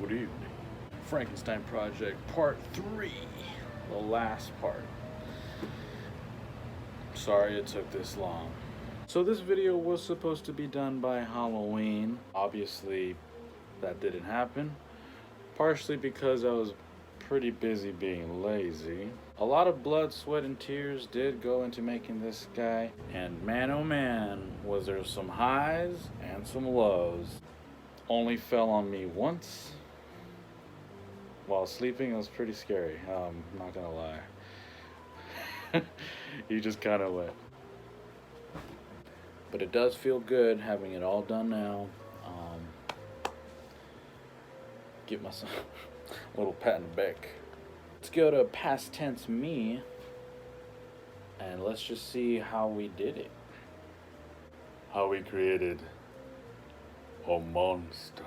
Good evening. Frankenstein Project Part 3. The last part. Sorry it took this long. So this video was supposed to be done by Halloween. Obviously, that didn't happen. Partially because I was pretty busy being lazy. A lot of blood, sweat, and tears did go into making this guy. And man, oh man, was there some highs and some lows. Only fell on me once while sleeping. It was pretty scary. I'm not gonna lie. You just kind of went. But it does feel good having it all done now. Get myself a little pat in the back. Let's go to past tense me and let's just see how we did it. How we created a monster.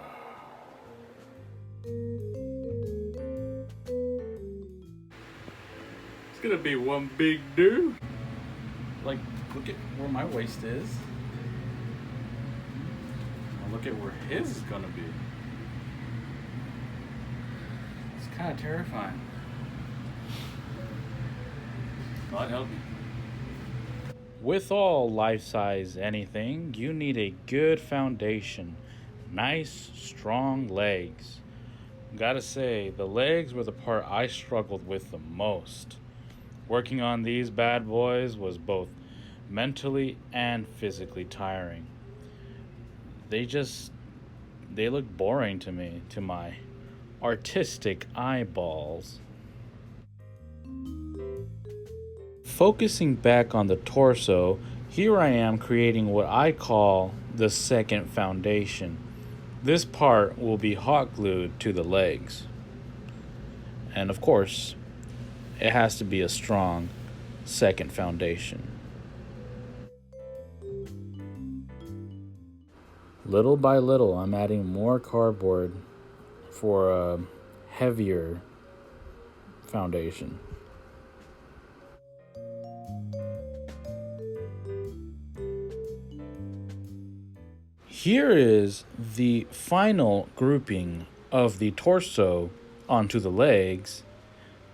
It's gonna be one big dude. Like, look at where my waist is. Now look at where his is gonna be. It's kind of terrifying. God help me. With all life-size anything, you need a good foundation. Nice, strong legs. Gotta say, the legs were the part I struggled with the most. Working on these bad boys was both mentally and physically tiring. They look boring to me, to my artistic eyeballs. Focusing back on the torso, here I am creating what I call the second foundation. This part will be hot glued to the legs. And of course, it has to be a strong second foundation. Little by little, I'm adding more cardboard for a heavier foundation. Here is the final grouping of the torso onto the legs,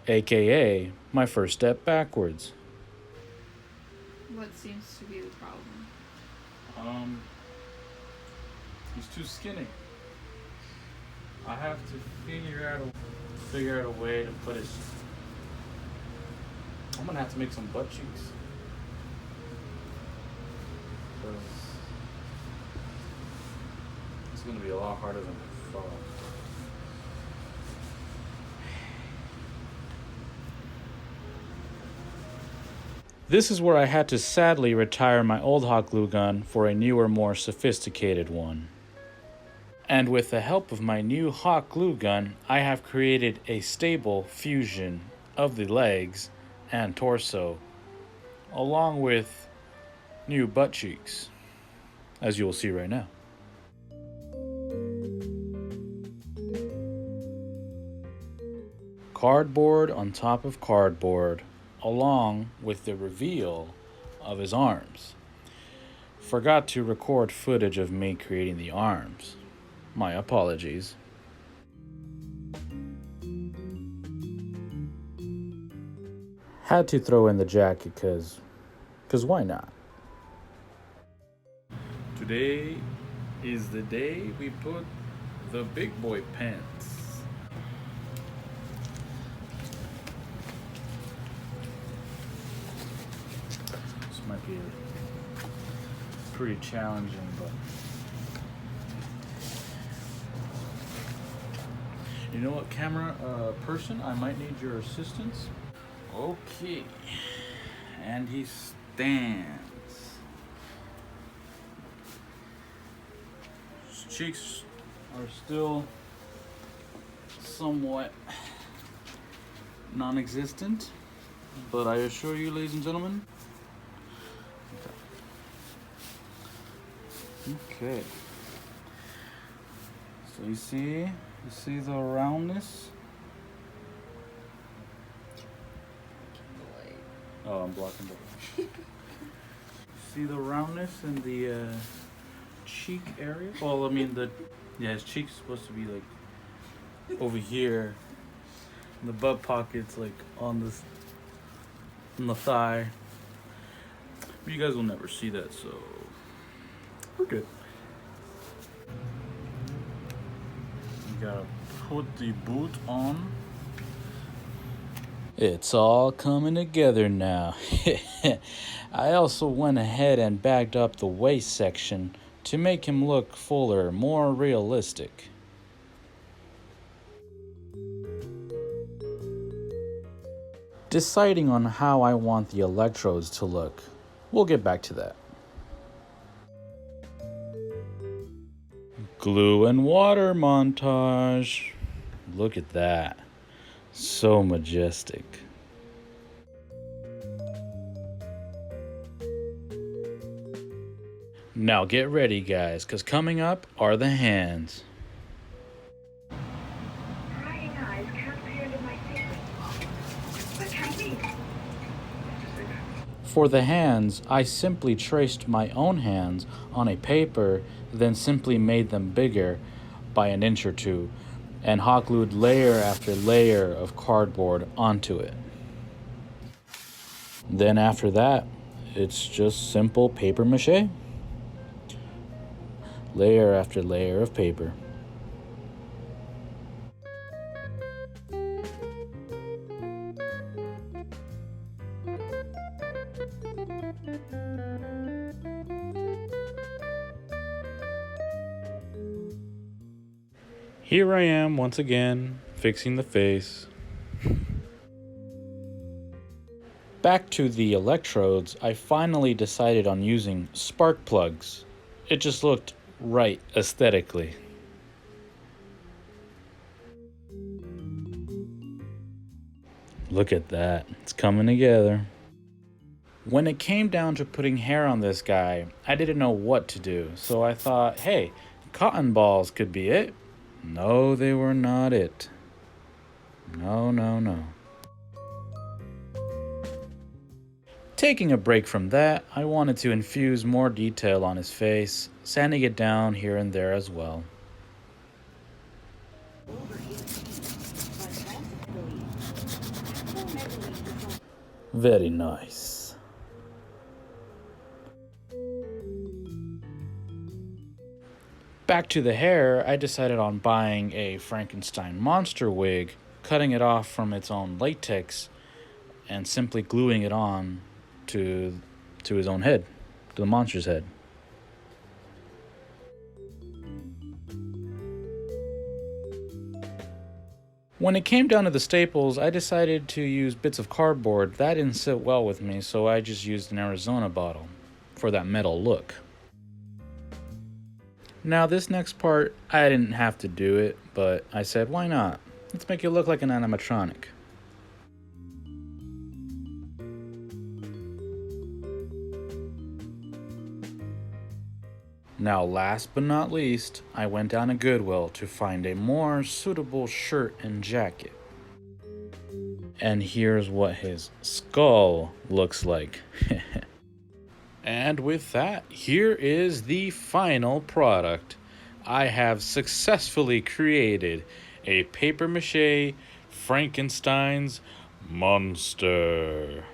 aka my first step backwards. What seems to be the problem? He's too skinny. I have to figure out a way to put his. I'm gonna have to make some butt cheeks. It's gonna be a lot harder than I thought. This is where I had to sadly retire my old hot glue gun for a newer, more sophisticated one. And with the help of my new hot glue gun, I have created a stable fusion of the legs and torso, along with new butt cheeks, as you will see right now. Cardboard on top of cardboard, along with the reveal of his arms. Forgot to record footage of me creating the arms. My apologies. Had to throw in the jacket cause why not? Today is the day we put the big boy pants. This might be pretty challenging, but you know what, camera person, I might need your assistance. Okay, and he stands. His cheeks are still somewhat non-existent, but I assure you, ladies and gentlemen. Okay. So you see the roundness? Oh, I'm blocking it. See the roundness in the cheek area? Well, I mean his cheek's supposed to be like over here. And the butt pocket's like on this, on the thigh. But you guys will never see that, so we're good. You gotta put the boot on. It's all coming together now. I also went ahead and bagged up the waist section to make him look fuller, more realistic. Deciding on how I want the electrodes to look. We'll get back to that. Glue and water montage. Look at that. So majestic. Now get ready, guys, because coming up are the hands. For the hands, I simply traced my own hands on a paper, then simply made them bigger by an inch or two, and hot glued layer after layer of cardboard onto it. Then after that, it's just simple paper mache. Layer after layer of paper. Here I am once again, fixing the face. Back to the electrodes, I finally decided on using spark plugs. It just looked right aesthetically. Look at that, it's coming together. When it came down to putting hair on this guy, I didn't know what to do, so I thought, hey, cotton balls could be it. No, they were not it. No. Taking a break from that, I wanted to infuse more detail on his face, sanding it down here and there as well. Very nice. Back to the hair, I decided on buying a Frankenstein monster wig, cutting it off from its own latex, and simply gluing it on to his own head, to the monster's head. When it came down to the staples, I decided to use bits of cardboard. That didn't sit well with me, so I just used an Arizona bottle for that metal look. Now this next part, I didn't have to do it, but I said, why not? Let's make it look like an animatronic. Now last but not least, I went down to Goodwill to find a more suitable shirt and jacket. And here's what his skull looks like. And with that, here is the final product. I have successfully created a paper mache Frankenstein's monster.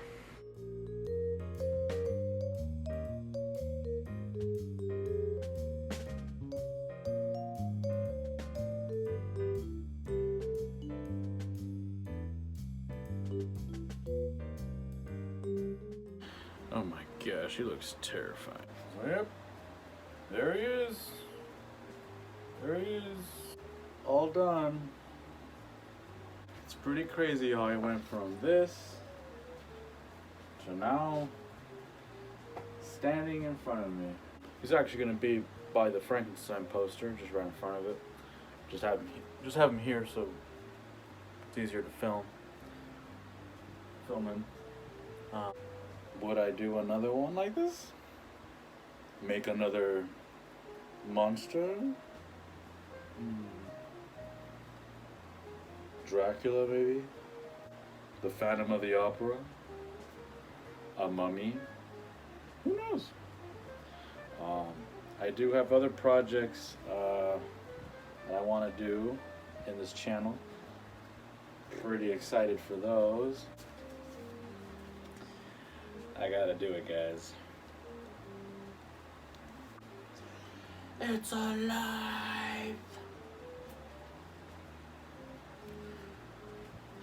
Oh my gosh, he looks terrifying. Yep, there he is. There he is. All done. It's pretty crazy how he went from this to now standing in front of me. He's actually going to be by the Frankenstein poster, just right in front of it. Just have him here so it's easier to film in. Would I do another one like this? Make another monster? Dracula, maybe? The Phantom of the Opera? A mummy? Who knows? I do have other projects that I want to do in this channel. Pretty excited for those. I gotta do it, guys. It's alive!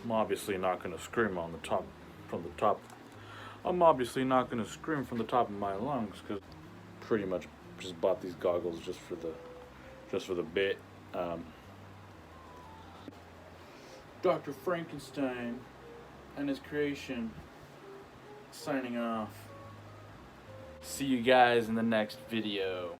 I'm obviously not gonna scream from the top. I'm obviously not gonna scream from the top of my lungs because pretty much just bought these goggles just for the bit. Dr. Frankenstein and his creation signing off. See you guys in the next video.